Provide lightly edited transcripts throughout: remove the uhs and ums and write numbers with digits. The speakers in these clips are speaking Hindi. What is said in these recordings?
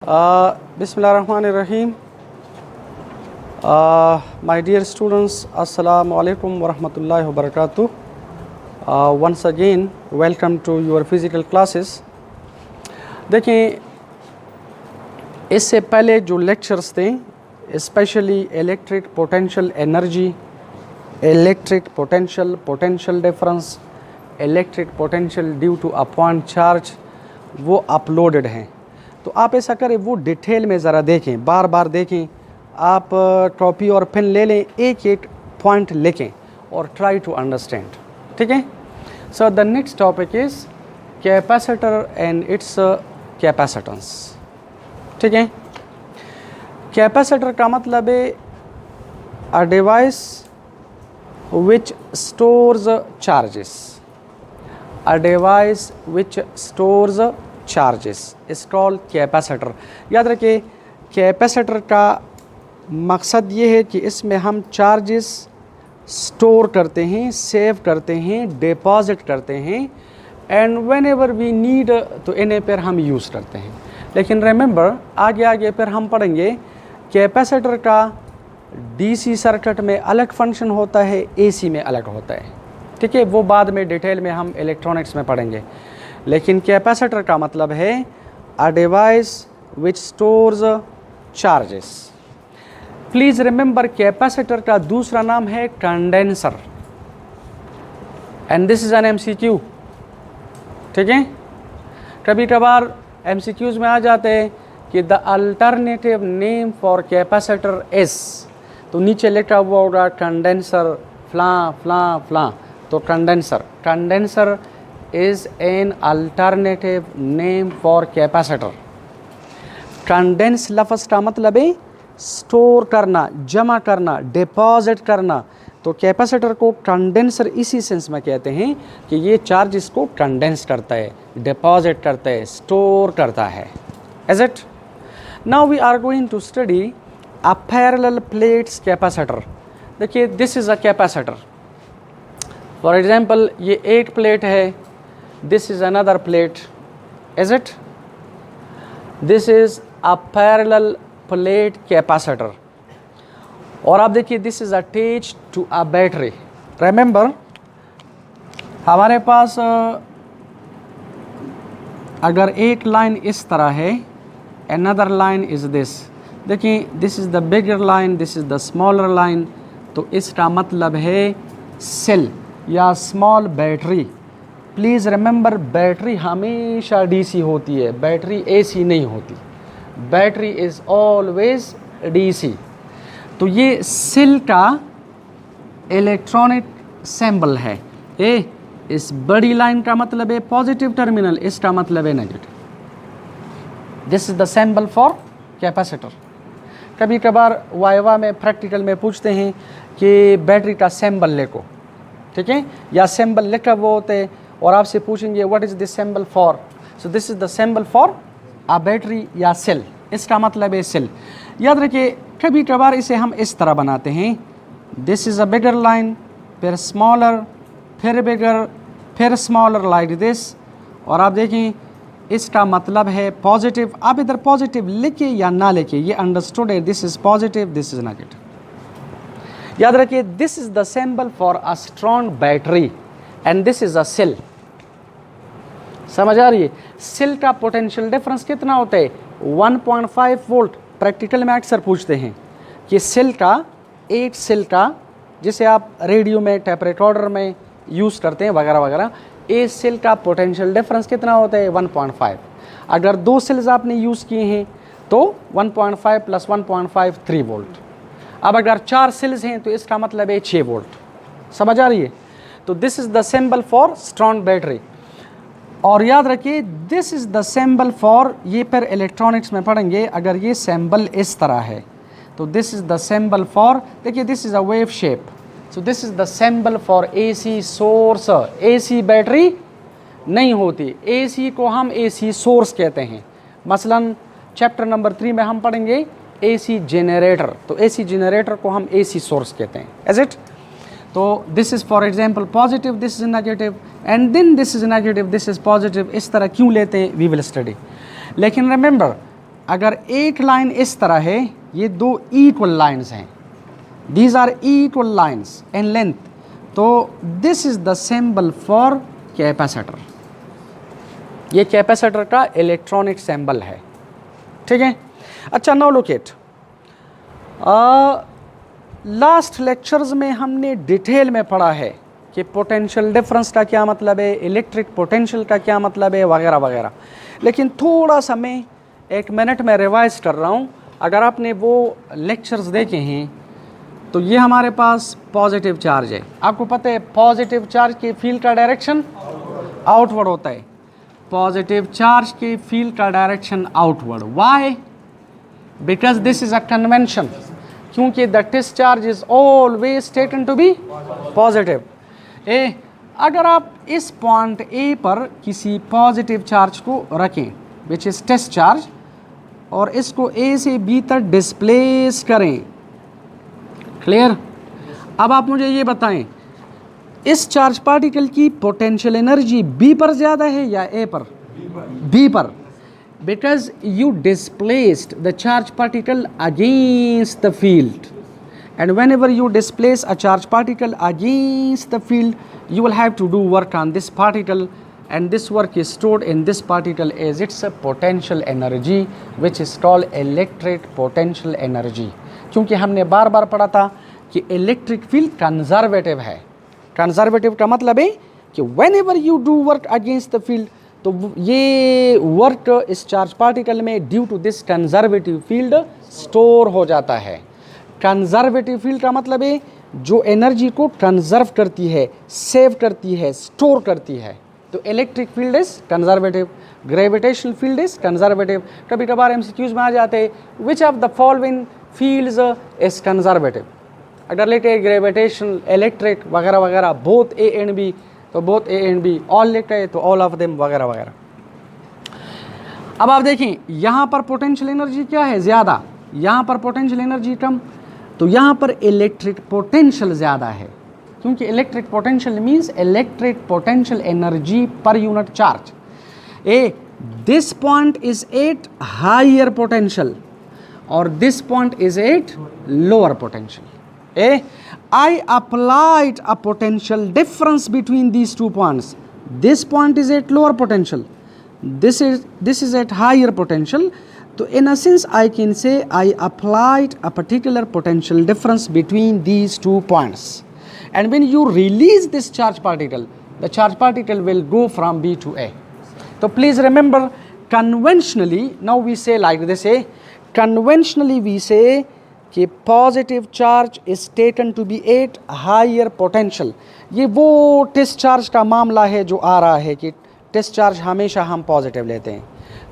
Bismillahirrahmanirrahim. My dear students, Assalamu alaikum wa rahmatullahi wa barakatuh. Once again, welcome to your physical classes. देखें, इससे पहले जो लेक्चर्स थे, specially electric potential energy, electric potential, potential difference, electric potential due to a point charge, वो अपलोडेड हैं. तो आप ऐसा करें, वो डिटेल में ज़रा देखें, बार बार देखें. आप कॉपी और पेन ले लें, एक एक पॉइंट लिखें और ट्राई टू अंडरस्टैंड. ठीक है. So the next topic is capacitor and its capacitance. ठीक है. कैपेसिटर का मतलब है a device which stores charges. A device which stores charges is called capacitor. याद रखिए, कैपेसिटर का मकसद ये है कि इसमें हम चार्जेस स्टोर करते हैं, सेव करते हैं, डिपॉजिट करते हैं, and whenever we need तो इन्हें पर हम यूज़ करते हैं. लेकिन रिमेंबर, आगे आगे फिर हम पढ़ेंगे कैपेसिटर का डीसी सर्किट में अलग फंक्शन होता है, एसी में अलग होता है. ठीक है, वो बाद में डिटेल में हम इलेक्ट्रॉनिक्स में पढ़ेंगे. लेकिन कैपेसिटर का मतलब है a device which stores charges. Please remember, capacitor का दूसरा नाम है condenser, and this is an MCQ. ठीक है. कभी कभार एमसीक्यूज में आ जाते हैं कि the alternative name for capacitor is, तो नीचे लिखा हुआ होगा कंडेंसर फ्ला फ्ला फ्ला. तो condenser is an alternative name for capacitor. Condense लफ्ज़ का मतलब है स्टोर करना, जमा करना, डिपॉजिट करना. तो कैपेसिटर को कंडेंसर इसी सेंस में कहते हैं कि ये चार्जेस को कंडेंस करता है, डिपॉजिट करता है, स्टोर करता है. Is it? Now we are going to study a parallel plates capacitor. देखिए, this is a capacitor. For example, ये एक प्लेट है, this is another plate. Is it? This is a parallel plate capacitor. और आप देखिए, this is attached to a battery. Remember, हमारे पास अगर एक लाइन इस तरह है, अनदर लाइन इज़ दिस. देखिए, this is the bigger line, this is the smaller line. तो इसका मतलब है सेल या small battery. Please remember, battery हमेशा डीसी होती है, बैटरी एसी नहीं होती. Battery is always DC. तो ये सेल का इलेक्ट्रॉनिक सिंबल है. इस बड़ी लाइन का मतलब है पॉजिटिव टर्मिनल, इसका मतलब है negative. This is the symbol for capacitor. कभी कभार वाइवा में प्रैक्टिकल में पूछते हैं कि बैटरी का सिंबल लिखो. ठीक है, या सिंबल लिखा वो होते हैं और आपसे पूछेंगे what is this symbol for. So this is the symbol for a battery या सेल, इसका मतलब है सेल. याद रखिए, कभी कभार इसे हम इस तरह बनाते हैं, this is a bigger line, फिर स्मॉलर, फिर बिगर, फिर स्मॉलर, लाइक दिस. और आप देखें, इसका मतलब है पॉजिटिव. आप इधर पॉजिटिव लिखे या ना लिखे, ये अंडरस्टूड है. This is positive, this is negative. याद रखिए, this is the symbol for a strong battery and this is a cell. समझ आ रही है? सेल का पोटेंशियल डिफरेंस कितना होता है? 1.5 वोल्ट. प्रैक्टिकल में अक्सर पूछते हैं कि सेल का, एक सेल का, जिसे आप रेडियो में, टेप रिकॉर्डर में यूज़ करते हैं वगैरह वगैरह, एक सेल का पोटेंशियल डिफरेंस कितना होता है? 1.5. अगर दो सेल्स आपने यूज़ किए हैं तो 1.5 प्लस 1.5 3 वोल्ट. अब अगर 4 सेल्स हैं तो इसका मतलब है 6 वोल्ट. समझ आ रही है? तो this is the symbol for strong battery. और याद रखिए, this is the symbol for, ये पर इलेक्ट्रॉनिक्स में पढ़ेंगे, अगर ये सिंबल इस तरह है तो this is the symbol for, देखिए this is a wave shape. So this is the symbol for AC source. AC battery नहीं होती, एसी को हम एसी सोर्स कहते हैं. मसलन चैप्टर नंबर 3 में हम पढ़ेंगे एसी जनरेटर, तो एसी जनरेटर को हम एसी सोर्स कहते हैं. Is it? तो this is for example positive, this is negative, and then this is negative, this is positive. इस तरह क्यों लेते हैं, वी विल स्टडी. लेकिन रिमेंबर, अगर एक लाइन इस तरह है, ये दो इक्वल लाइंस हैं, these are equal lines in length, तो this is the symbol for capacitor. ये कैपेसिटर का इलेक्ट्रॉनिक सिंबल है, ठीक है। अच्छा, now look it, last lectures में हमने डिटेल में पढ़ा है कि पोटेंशियल डिफरेंस का क्या मतलब है, इलेक्ट्रिक पोटेंशियल का क्या मतलब है, वगैरह वगैरह। लेकिन थोड़ा सा मैं 1 मिनट में रिवाइज कर रहा हूँ। अगर आपने वो लेक्चर्स देखे हैं तो ये हमारे पास पॉजिटिव चार्ज है। आपको पता है पॉजिटिव चार्ज के फील्ड का डायरेक्शन आउटवर्ड होता है। पॉजिटिव चार्ज के फील्ड का direction outward, why? Because this is a convention, क्योंकि the discharge is always taken to be positive. अगर आप इस पॉइंट ए पर किसी पॉजिटिव चार्ज को रखें विच इज टेस्ट चार्ज, और इसको ए से बी तक डिस्प्लेस करें, क्लियर? अब आप मुझे ये बताएं, इस चार्ज पार्टिकल की पोटेंशियल एनर्जी बी पर ज़्यादा है या ए पर? बी पर, because you displaced the charge particle against the field, and whenever you displace a charge particle against the field, you will have to do work on this particle, and this work is stored in this particle as its a potential energy, which is called electric potential energy। क्योंकि हमने बार बार पढ़ा था कि इलेक्ट्रिक फील्ड कंजर्वेटिव है। कंजर्वेटिव का मतलब है कि whenever you do work against the field, तो ये वर्क इस चार्ज पार्टिकल में due to this conservative field store हो जाता है। कंजर्वेटिव फील्ड का मतलब है जो एनर्जी को कंजर्व करती है, सेव करती है, स्टोर करती है। तो electric field is conservative, gravitational field is conservative. कभी कभार एमसीक्यूज में आ जाते हैं which of the following fields is conservative. अगर लेते हैं ग्रेविटेशनल, इलेक्ट्रिक वगैरह वगैरह, बोथ ए एंड बी, तो both A and B, all लेते हैं तो ऑल ऑफ देम वगैरह वगैरह। अब आप देखें यहाँ पर पोटेंशियल एनर्जी क्या है? ज़्यादा। यहाँ पर पोटेंशियल एनर्जी कम, तो यहाँ पर इलेक्ट्रिक पोटेंशियल ज़्यादा है, क्योंकि electric potential means electric potential energy per unit charge. This point is at higher potential और this point is at lower potential. I applied a potential difference between these 2 points. This point is at lower potential, this is at higher potential. So in a sense I can say I applied a particular potential difference between these 2 points, and when you release this charge particle, the charge particle will go from B to A. So please remember, conventionally now we say like this, conventionally we say कि positive charge is taken to be at higher potential. ये वो टेस्ट चार्ज का मामला है जो आ रहा है कि टेस्ट चार्ज हमेशा हम पॉजिटिव लेते हैं।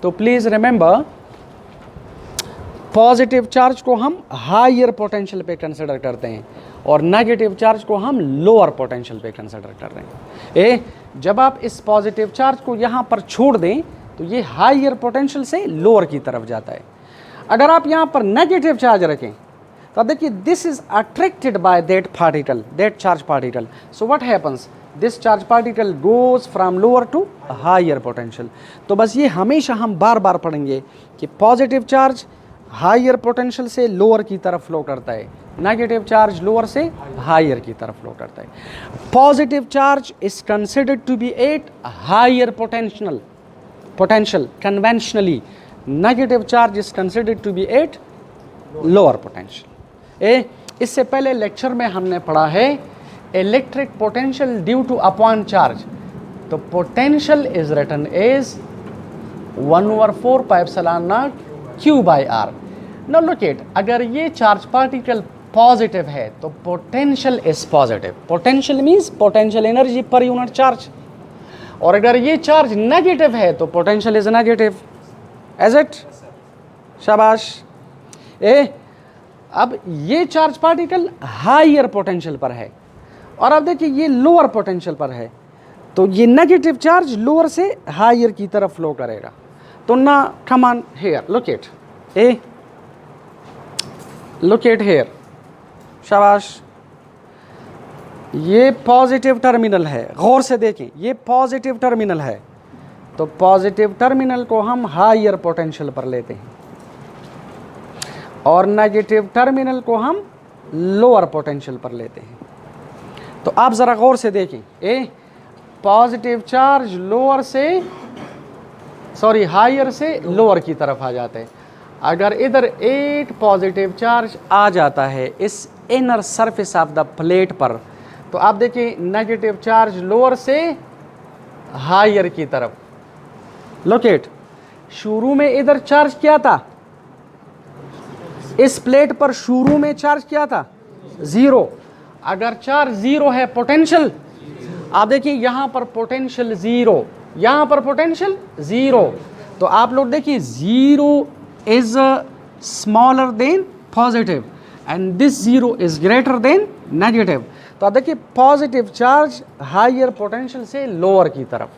तो प्लीज़ रिमेंबर, पॉजिटिव चार्ज को हम हायर पोटेंशियल पे कंसिडर करते हैं और नेगेटिव चार्ज को हम लोअर पोटेंशियल पे कंसिडर कर रहे हैं। जब आप इस पॉजिटिव चार्ज को यहाँ पर छोड़ दें तो ये हायर पोटेंशियल से लोअर की तरफ जाता है। अगर आप यहाँ पर नेगेटिव चार्ज रखें तो देखिए this is attracted by that particle, that charge particle, so what happens, this charge particle goes from lower to higher potential. तो बस ये हमेशा हम बार बार पढ़ेंगे कि पॉजिटिव चार्ज हायर पोटेंशियल से लोअर की तरफ फ्लो करता है, नेगेटिव चार्ज लोअर से हायर की तरफ फ्लो करता है। Positive charge is considered to be at higher potential conventionally, negative charge is considered to be at lower potential. इससे पहले लेक्चर में हमने पढ़ा है electric potential due to upon charge, तो potential is written as 1/4 pi epsilon naught Q by R। Now look it, अगर ये चार्ज पार्टिकल पॉजिटिव है तो potential is positive, potential means potential energy per unit charge, और अगर ये चार्ज नेगेटिव है तो potential is negative, as it? शाबाश। अब ये चार्ज पार्टिकल हायर पोटेंशियल पर है और अब देखिए ये लोअर पोटेंशियल पर है, तो ये नेगेटिव चार्ज लोअर से हायर की तरफ फ्लो करेगा। तो ना, come on here, look it, look it here, शाबाश। ये पॉजिटिव टर्मिनल है, गौर से देखें, ये पॉजिटिव टर्मिनल है, तो पॉजिटिव टर्मिनल को हम हायर पोटेंशियल पर लेते हैं। और नेगेटिव टर्मिनल को हम लोअर पोटेंशियल पर लेते हैं। तो आप ज़रा गौर से देखें, पॉजिटिव चार्ज हायर से लोअर की तरफ आ जाते हैं। अगर इधर 8 पॉजिटिव चार्ज आ जाता है इस inner surface of the plate पर, तो आप देखिए नेगेटिव चार्ज लोअर से हायर की तरफ। लोकेट, शुरू में इधर चार्ज क्या था, इस प्लेट पर शुरू में चार्ज क्या था, 0। अगर चार्ज 0 है, पोटेंशियल आप देखिए यहां पर पोटेंशियल 0, यहां पर पोटेंशियल 0। तो आप लोग देखिए 0 is smaller than positive and this 0 is greater than negative. तो आप देखिए पॉजिटिव चार्ज हायर पोटेंशियल से लोअर की तरफ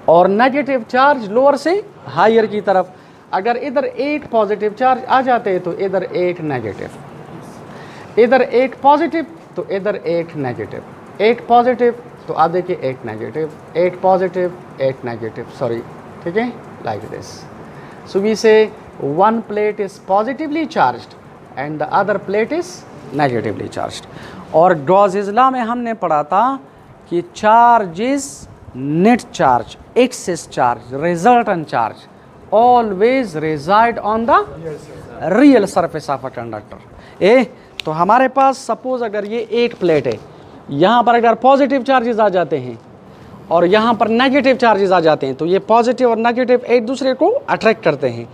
और नेगेटिव चार्ज लोअर से हायर की तरफ। अगर इधर 8 पॉजिटिव चार्ज आ जाते हैं तो इधर 8 नेगेटिव, इधर 8 पॉजिटिव तो इधर 8 नेगेटिव, 8 पॉजिटिव तो आप देखिए 8 नेगेटिव, 8 पॉजिटिव 8 नेगेटिव, सॉरी, ठीक है, लाइक दिस। सो वी से one plate is positively charged and the other plate is negatively charged। और गॉसेस लॉ में हमने पढ़ा था कि charge is net charge, excess charge, resultant charge always reside on the real surface of a conductor. तो हमारे पास सपोज अगर ये एक प्लेट है, यहाँ पर अगर पॉजिटिव चार्जेस आ जाते हैं और यहाँ पर नेगेटिव चार्जेस आ जाते हैं, तो ये पॉजिटिव और नेगेटिव एक दूसरे को अट्रैक्ट करते हैं।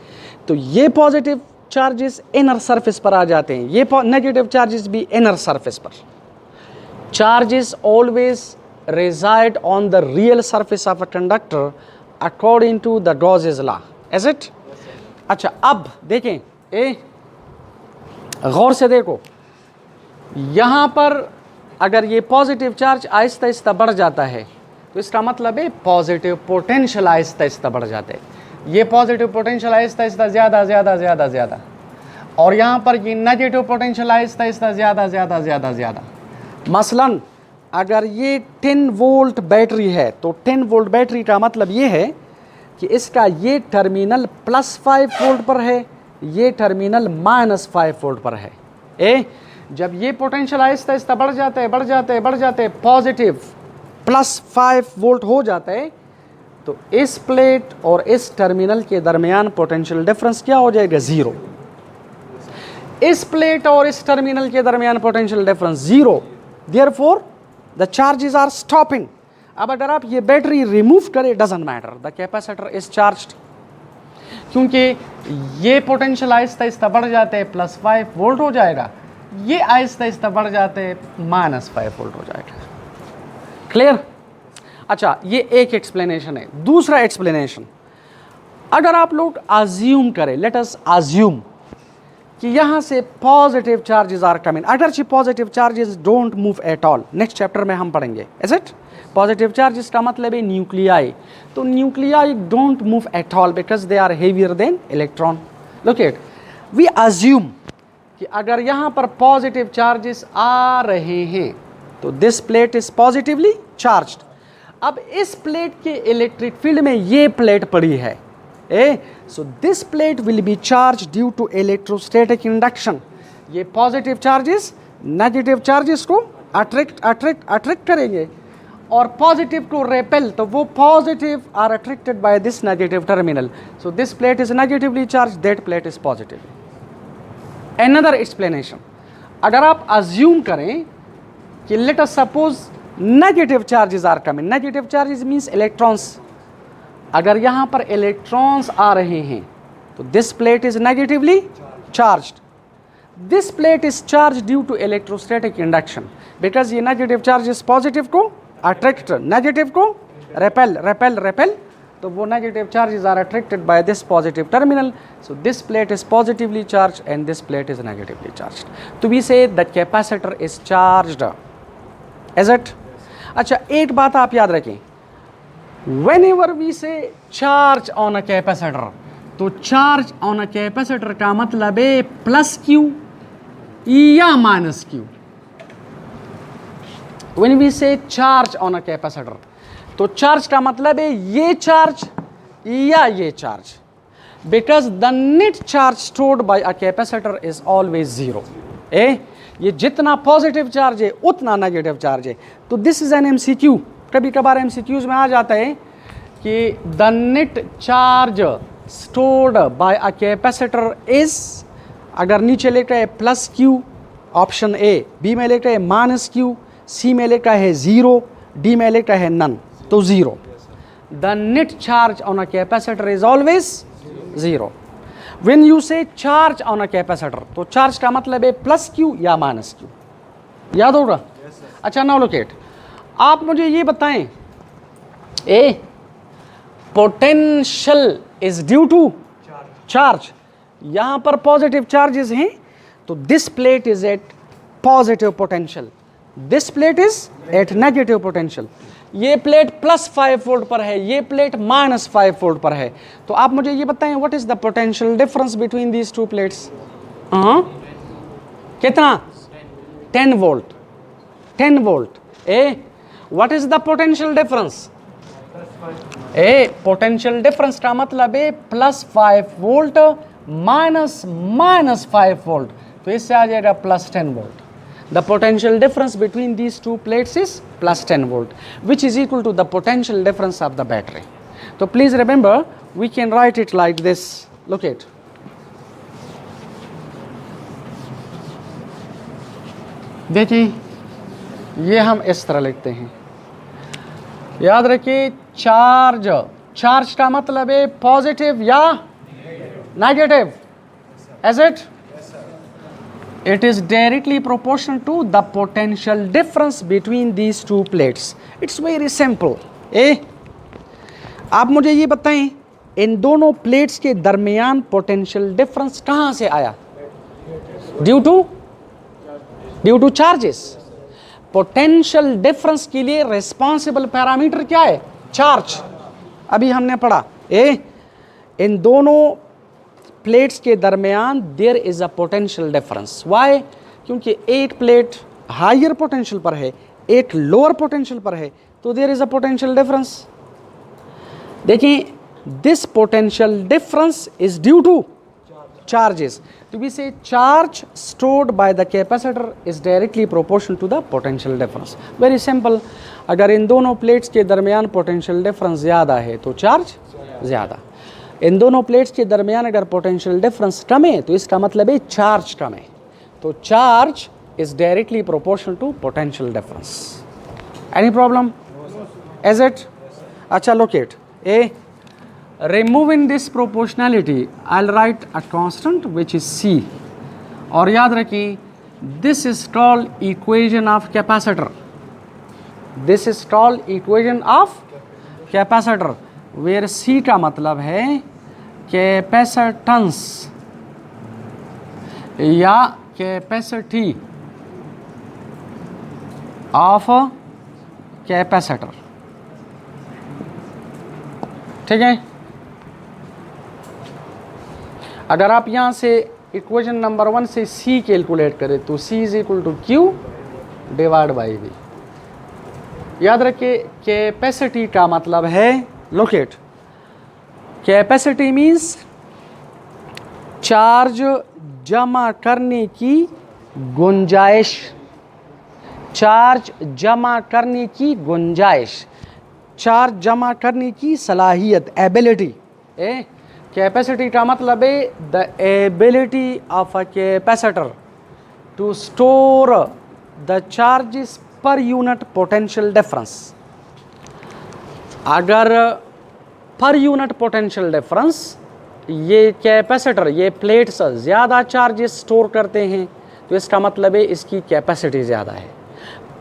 तो ये पॉजिटिव चार्जेस इनर सरफेस पर आ जाते हैं, ये नेगेटिव चार्जेस भी इनर सरफेस पर। Charges always reside on the real surface of a conductor according to the Gauss's law, is it? अच्छा, अब देखें, गौर से देखो, यहाँ पर अगर ये पॉजिटिव चार्ज आहिस्ता आहिस्ता बढ़ जाता है तो इसका मतलब है पॉजिटिव पोटेंशियल आहिस्ता आहिस्ता बढ़ जाते हैं। ये पॉजिटिव पोटेंशियल आहिस्ता आहिस्ता ज़्यादा ज़्यादा ज़्यादा ज़्यादा, और यहाँ पर ये नेगेटिव पोटेंशियल आहिस्ता आहिस्ता ज़्यादा ज़्यादा ज़्यादा ज़्यादा। मसलन अगर ये 10 वोल्ट बैटरी है तो 10 वोल्ट बैटरी का मतलब ये है कि इसका ये टर्मिनल +5 वोल्ट पर है, ये टर्मिनल -5 वोल्ट पर है। जब ये पोटेंशियल आहिस्ता आहिस्ता बढ़ जाते हैं बढ़ जाते हैं बढ़ जाते हैं, पॉजिटिव +5 वोल्ट हो जाता है, तो इस प्लेट और इस टर्मिनल के दरमियान पोटेंशियल डिफरेंस क्या हो जाएगा, 0। इस प्लेट और इस टर्मिनल के दरमियान potential difference 0, therefore the charges are stopping. अब अगर आप ये बैटरी रिमूव करें, doesn't matter, the capacitor is charged, क्योंकि ये पोटेंशियल आहिस्ता आहिस्ता बढ़ जाते हैं +5 वोल्ट हो जाएगा, ये आहिस्ता आहिस्ता बढ़ जाते हैं -5 वोल्ट हो जाएगा। क्लियर? अच्छा, ये एक एक्सप्लेनेशन है। दूसरा एक्सप्लेनेशन, अगर आप लोग अज्यूम करें, लेट अस अज्यूम कि यहाँ से पॉजिटिव चार्जेस आर कमिंग, अगरचे positive charges don't move at all, next chapter में हम पढ़ेंगे, इज इट? पॉजिटिव चार्जेस का मतलब है न्यूक्लियाई, तो nuclei don't move at all because they are heavier than electron. Look at, we assume कि अगर यहाँ पर पॉजिटिव चार्जेस आ रहे हैं तो this plate is positively charged. अब इस प्लेट के इलेक्ट्रिक फील्ड में ये प्लेट पड़ी है, so this plate will be charged due to electrostatic induction। ये पॉजिटिव चार्जेस नेगेटिव चार्जेस को अट्रैक्ट करेंगे और पॉजिटिव को रेपेल, तो वो positive are attracted by this negative terminal, so this plate is negatively charge, that plate is positive. Another explanation, अगर आप अज्यूम करें कि let us suppose negative charges are coming, negative charges means electrons, अगर यहाँ पर इलेक्ट्रॉन्स आ रहे हैं तो this plate is negatively charged, this plate is charge due to electrostatic induction, because ये नेगेटिव चार्जेस पॉजिटिव को अट्रैक्ट, नेगेटिव को रेपेल, तो वो negative charges are attracted by this positive terminal, so this plate is positively charge and this plate is negatively charge, तो we say the capacitor is charged, is it? अच्छा, एक बात आप याद रखें, whenever we say charge on a capacitor, तो चार्ज ऑन अ कैपेसिटर का मतलब है +Q या -Q। when we say charge on a capacitor, तो चार्ज का मतलब है ये चार्ज या ये charge. Because the net charge stored by a capacitor is always zero. ये जितना पॉजिटिव चार्ज है उतना नेगेटिव चार्ज है। तो दिस इज एन एमसीक्यू। कभी कभार एमसीक्यूज में आ जाता है कि the net charge stored by a capacitor is, अगर नीचे लिखा है plus Q option A, B में लिखा है माइनस क्यू, सी में लिखा है जीरो, डी में लिखा है नन, तो zero. The net charge on a capacitor is always zero. When you से चार्ज ऑन अ कैपेसिटर, तो चार्ज का मतलब है प्लस क्यू या माइनस क्यू, याद होगा? अच्छा, नाउ लुक एट, आप मुझे ये बताएं, a potential is due to charge, यहां पर पॉजिटिव चार्जेस हैं, तो this plate is at positive potential, this plate is at negative potential. ये प्लेट +5 वोल्ट पर है, ये प्लेट -5 वोल्ट पर है। तो आप मुझे ये बताएं, what is the potential difference between these two plates? कितना? 10 volt, 10 volt. What is the potential difference? Potential difference का मतलब है +5 वोल्ट -5 वोल्ट, तो इससे आ जाएगा +10 volt. The potential difference between these two plates is +10 volt, which is equal to the potential difference of the battery. So please remember, we can write it like this. Look at. देखिए, ये हम इस तरह लिखते हैं। याद रखिए, चार्ज का मतलब है पॉजिटिव या negative, as it? It is directly proportional to the potential difference between these two plates. It's very simple. आप मुझे ये बताएं, इन दोनों प्लेट्स के दरमियान पोटेंशियल डिफरेंस कहाँ से आया? Due to charges. Potential difference के लिए रिस्पॉन्सिबल पैरामीटर क्या है? चार्ज। अभी हमने पढ़ा, इन दोनों प्लेट्स के दरमियान there is a potential difference. Why? क्योंकि एक प्लेट हायर पोटेंशियल पर है, एक लोअर पोटेंशियल पर है, तो there is a potential difference. देखिए, this potential difference is due to charges. तो we say charge stored by the capacitor is directly proportional to the potential difference. Very simple. अगर इन दोनों प्लेट्स के दरमियान पोटेंशियल डिफरेंस ज़्यादा है तो चार्ज ज़्यादा, इन दोनों प्लेट्स के दरमियान अगर पोटेंशियल डिफरेंस कम है तो इसका मतलब है चार्ज कम है, तो charge is directly proportional to potential difference. Any problem? Is it? अच्छा, look it, removing this proportionality I will write a constant which is C, और याद रखिए, this is called equation of capacitor, this is called equation of capacitor, where C का मतलब है कैपेसिटेंस या कैपेसिटी ऑफ कैपेसिटर। ठीक है? अगर आप यहां से इक्वेशन नंबर 1 से सी कैलकुलेट करें तो C is equal to Q divide by V. याद रखिए, कैपेसिटी का मतलब है, look it, capacity means charge जमा करने की गुंजाइश, चार्ज जमा करने की गुंजाइश, चार्ज जमा करने की सलाहियत, एबिलिटी। कैपेसिटी का मतलब है the ability of a capacitor to store the charges per unit potential difference. अगर पर यूनिट पोटेंशियल डिफरेंस ये कैपेसिटर, ये प्लेट्स ज़्यादा चार्जेस स्टोर करते हैं तो इसका मतलब है इसकी कैपेसिटी ज़्यादा है।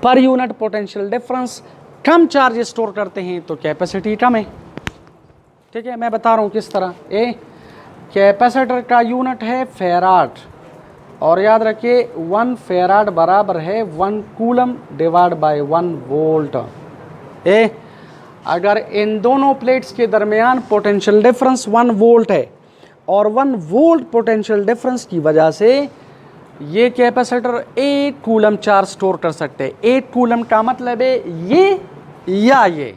पर यूनिट पोटेंशियल डिफरेंस कम चार्जेस स्टोर करते हैं तो कैपेसिटी कम है। ठीक है, मैं बता रहा हूँ किस तरह। कैपेसिटर का यूनिट है फेराड, और याद रखिए 1 फेराड बराबर है 1 कूलम डिवाइड बाय 1 वोल्ट। अगर इन दोनों प्लेट्स के दरमियान पोटेंशियल डिफरेंस 1 वोल्ट है और 1 वोल्ट पोटेंशियल डिफरेंस की वजह से ये कैपेसिटर 1 कूलम चार्ज स्टोर कर सकते हैं। 1 कूलम का मतलब है ये या ये,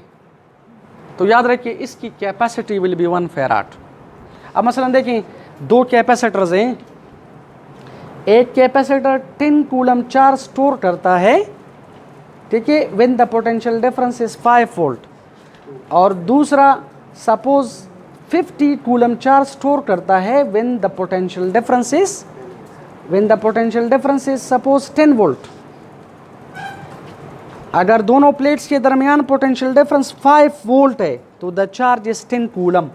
तो याद रखिए इसकी कैपेसिटी विल बी 1 फेराड। अब मसलन देखें, दो कैपेसिटर्स हैं, एक कैपेसिटर 10 कूलम चार्ज स्टोर करता है, ठीक है, when the potential difference is 5 volt, और दूसरा सपोज 50 कूलम चार्ज स्टोर करता है when the potential difference is suppose 10 volt. अगर दोनों प्लेट्स के दरमियान पोटेंशियल डिफरेंस 5 वोल्ट है तो the charge is 10 coulomb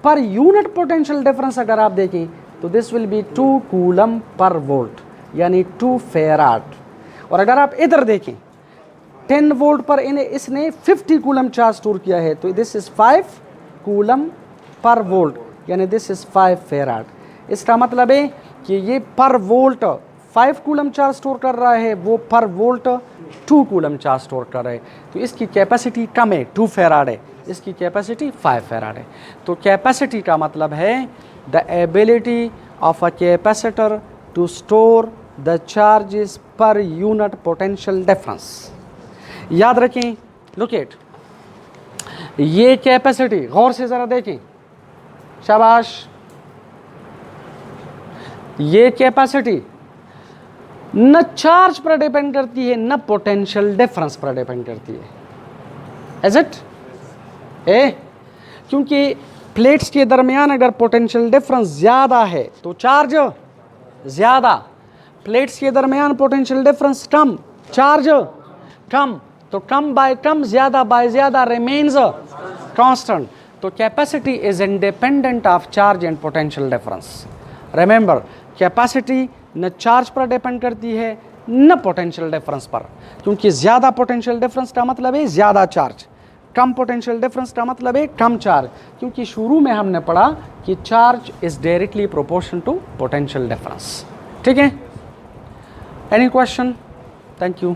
per unit. Potential difference अगर आप देखें तो this will be 2 coulomb per volt, यानी 2 फेराड। और अगर आप इधर देखें 10 वोल्ट पर इसने 50 कूलम चार्ज स्टोर किया है, तो this is 5 coulomb per volt, यानी दिस इज 5 फेराड। इसका मतलब है कि ये पर वोल्ट 5 कूलम चार्ज स्टोर कर रहा है, वो पर वोल्ट 2 कूलम चार्ज स्टोर कर रहा है, तो इसकी कैपेसिटी कम है, 2 फेराड है, इसकी कैपेसिटी 5 फेराड है। तो कैपेसिटी का मतलब है the ability of a capacitor to store the charges per unit potential difference. याद रखें, लुक एट, ये कैपेसिटी गौर से ज़रा देखें, शाबाश, ये कैपेसिटी न चार्ज पर डिपेंड करती है न पोटेंशियल डिफरेंस पर डिपेंड करती है, इज इट? क्योंकि प्लेट्स के दरमियान अगर पोटेंशियल डिफरेंस ज़्यादा है तो चार्ज ज़्यादा, प्लेट्स के दरमियान पोटेंशियल डिफरेंस कम, चार्ज कम, तो कम बाय कम, ज़्यादा बाय ज़्यादा रिमेन्स कांस्टेंट। तो capacity is independent of charge and potential difference. Remember, capacity न चार्ज पर डिपेंड करती है न पोटेंशियल डिफरेंस पर, क्योंकि ज़्यादा पोटेंशियल डिफरेंस का मतलब है ज़्यादा चार्ज, कम पोटेंशियल डिफरेंस का मतलब है कम चार्ज, क्योंकि शुरू में हमने पढ़ा कि charge is directly proportion to potential difference. ठीक है, एनी क्वेश्चन? Thank you.